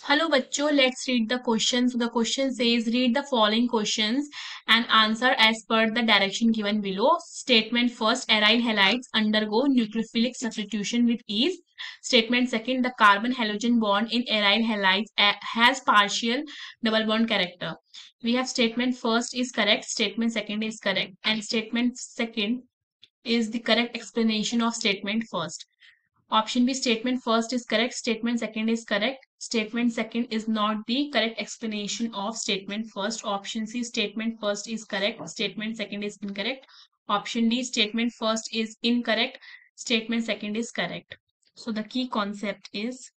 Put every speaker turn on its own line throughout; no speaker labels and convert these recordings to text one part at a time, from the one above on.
Hello बच्चों, let's read the question. So the question says, read the following questions and answer as per the direction given below. Statement first, aryl halides undergo nucleophilic substitution with ease. Statement second, the carbon halogen bond in aryl halides has partial double bond character. We have statement first is correct, statement second is correct, and statement second is the correct explanation of statement first. Option B, statement first is correct, statement second is correct. Statement second is not the correct explanation of statement first. Option C, statement first is correct, statement second is incorrect. Option D, statement first is incorrect, statement second is correct. So the key concept is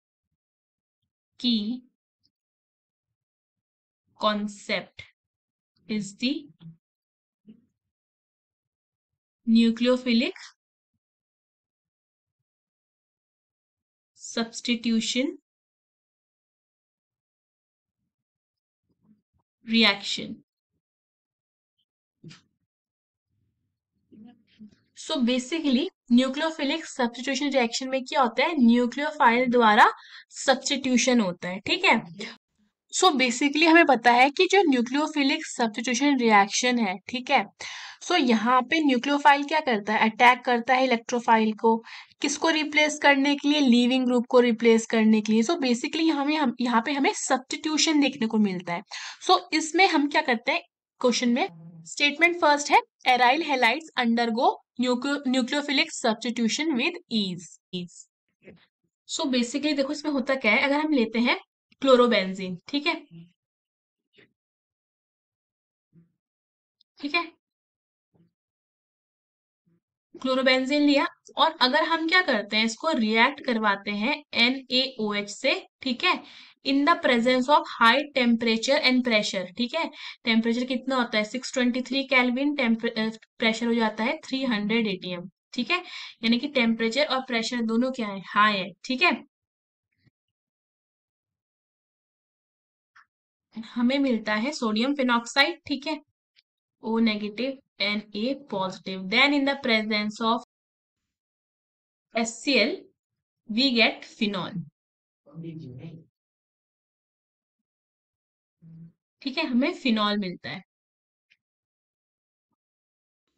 the nucleophilic substitution reaction. So basically nucleophilic substitution reaction में क्या होता है, nucleophile द्वारा substitution होता है। ठीक है, so basically हमें पता है कि जो न्यूक्लियोफिलिक सब्स्टिट्यूशन रिएक्शन है, ठीक है, सो यहाँ पे न्यूक्लियोफाइल क्या करता है, अटैक करता है इलेक्ट्रोफाइल को, किसको रिप्लेस करने के लिए, लीविंग ग्रुप को रिप्लेस करने के लिए। सो बेसिकली हम यहाँ पे हमें सब्स्टिट्यूशन देखने को मिलता है। सो इसमें हम क्या करते हैं, क्वेश्चन में स्टेटमेंट फर्स्ट है, aryl halides undergo nucleophilic substitution with ease. So basically देखो इसमें होता क्या है, अगर हम लेते हैं क्लोरोबेंजीन, ठीक है, ठीक है, क्लोरोबेंजीन लिया, और अगर हम क्या करते हैं, इसको रिएक्ट करवाते हैं NaOH से, ठीक है, इन the presence of high temperature and pressure. ठीक है, टेम्परेचर कितना होता है 623 केल्विन, प्रेशर हो जाता है 300 atm। ठीक है, यानी कि टेम्परेचर और प्रेशर दोनों क्या है, हाई है। ठीक है, हमें मिलता है सोडियम फिनॉक्साइड, ठीक है, O negative Na positive, then in the presence of HCl we get phenol। ठीक है, हमें फिनॉल मिलता है।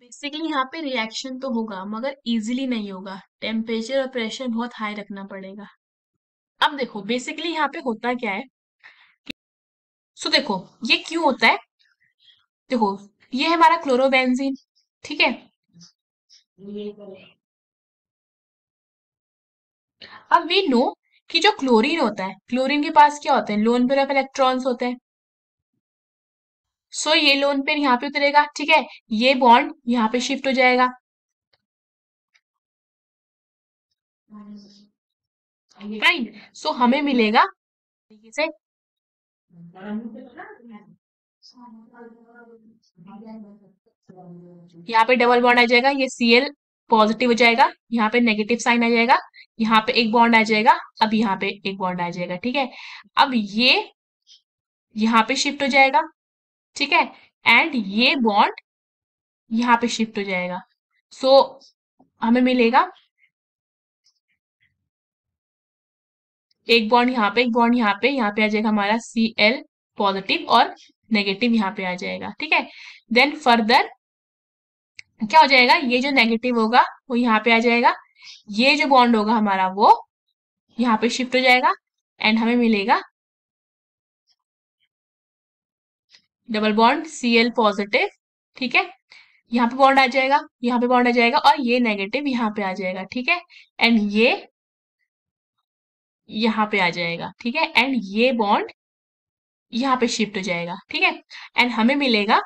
बेसिकली यहाँ पे रिएक्शन तो होगा मगर इजीली नहीं होगा, टेम्परेचर और प्रेशर बहुत हाई रखना पड़ेगा। अब देखो बेसिकली यहाँ पे होता क्या है, सो देखो ये क्यों होता है, देखो ये है हमारा क्लोरोबेंजीन, ठीक है, अब वी नो कि जो क्लोरीन होता है, क्लोरीन के पास क्या होते हैं, लोन पेयर ऑफ इलेक्ट्रॉन्स होते हैं। सो ये लोन पेयर यहाँ पे उतरेगा, ठीक है, ये बॉन्ड यहाँ पे शिफ्ट हो जाएगा, राइट। सो हमें मिलेगा तरीके से, यहाँ पे डबल बॉन्ड आ जाएगा, ये Cl पॉजिटिव हो जाएगा, यहाँ पे नेगेटिव साइन आ जाएगा, यहाँ पे एक बॉन्ड आ जाएगा, अब यहाँ पे एक बॉन्ड आ जाएगा। ठीक है, अब ये यहाँ पे शिफ्ट हो जाएगा, ठीक है, एंड ये बॉन्ड यहाँ पे शिफ्ट हो जाएगा। सो हमें मिलेगा एक बॉन्ड यहाँ पे, एक बॉन्ड यहाँ पे आ जाएगा हमारा Cl पॉजिटिव, और नेगेटिव यहाँ पे आ जाएगा। ठीक है, देन फर्दर क्या हो जाएगा, ये जो नेगेटिव होगा वो यहाँ पे आ जाएगा, ये जो बॉन्ड होगा हमारा वो यहाँ पे शिफ्ट हो जाएगा, एंड हमें मिलेगा डबल बॉन्ड Cl पॉजिटिव। ठीक है, यहाँ पे बॉन्ड आ जाएगा, यहाँ पे बॉन्ड आ जाएगा, और ये नेगेटिव यहाँ पे आ जाएगा। ठीक है, एंड ये यहाँ पे आ जाएगा। ठीक है, एंड ये बॉन्ड यहाँ पे शिफ्ट हो जाएगा। ठीक है, एंड हमें मिलेगा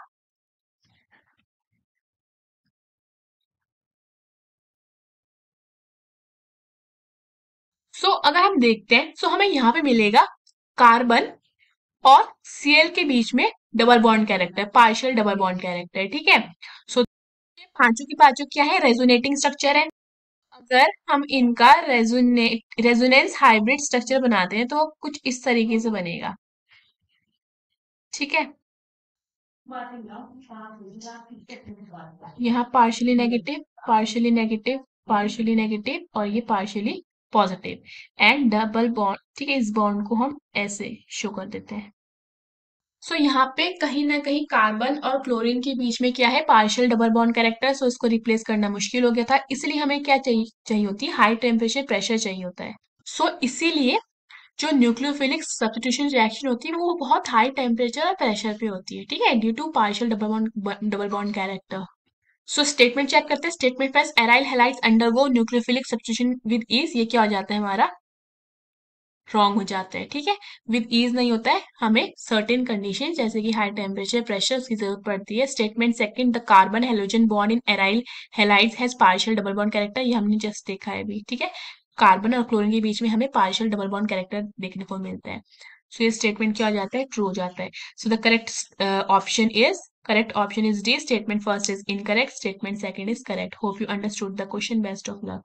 अगर हम देखते हैं, हमें यहाँ पे मिलेगा कार्बन और Cl के बीच में double bond character, partial double bond character. ठीक है, सो पांचों की पांचों क्या है, रेजोनेटिंग स्ट्रक्चर है। अगर हम इनका रेजोनेंस हाइब्रिड स्ट्रक्चर बनाते हैं तो वो कुछ इस तरीके से बनेगा। ठीक है, यहाँ partially negative, partially negative, partially negative, और ये partially positive and double bond, ठीक है, इस बॉन्ड को हम ऐसे शो कर देते हैं। सो यहाँ पे कहीं ना कहीं कार्बन और क्लोरीन के बीच में क्या है, पार्शियल डबल बॉन्ड कैरेक्टर, सो इसको रिप्लेस करना मुश्किल हो गया था, इसलिए हमें क्या चाहिए होती है, हाई टेम्परेचर प्रेशर चाहिए होता है। सो इसीलिए जो न्यूक्लियोफिलिक सब्स्टिट्यूशन रिएक्शन होती है वो बहुत हाई टेम्परेचर और प्रेशर पे होती है, ठीक है, due to partial double bond character. So statement check करते हैं। Statement plus aryl halides undergo nucleophilic substitution with ease, ये क्या हो जाता है हमारा, रॉन्ग हो जाता है, ठीक है। विद ईज नहीं होता है, हमें सर्टेन कंडीशन जैसे कि हाई टेम्परेचर प्रेशर की जरूरत पड़ती है। Statement second, the carbon halogen bond in aryl halides has partial double bond character, ये हमने जस्ट देखा है अभी, ठीक है। कार्बन और क्लोरीन के बीच में हमें पार्शियल डबल बॉन्ड कैरेक्टर देखने को मिलता है। सो ये स्टेटमेंट क्या हो जाता है, ट्रू हो जाता है। So the correct option is D, statement first is incorrect, statement second is correct. Hope you understood the question, best of luck.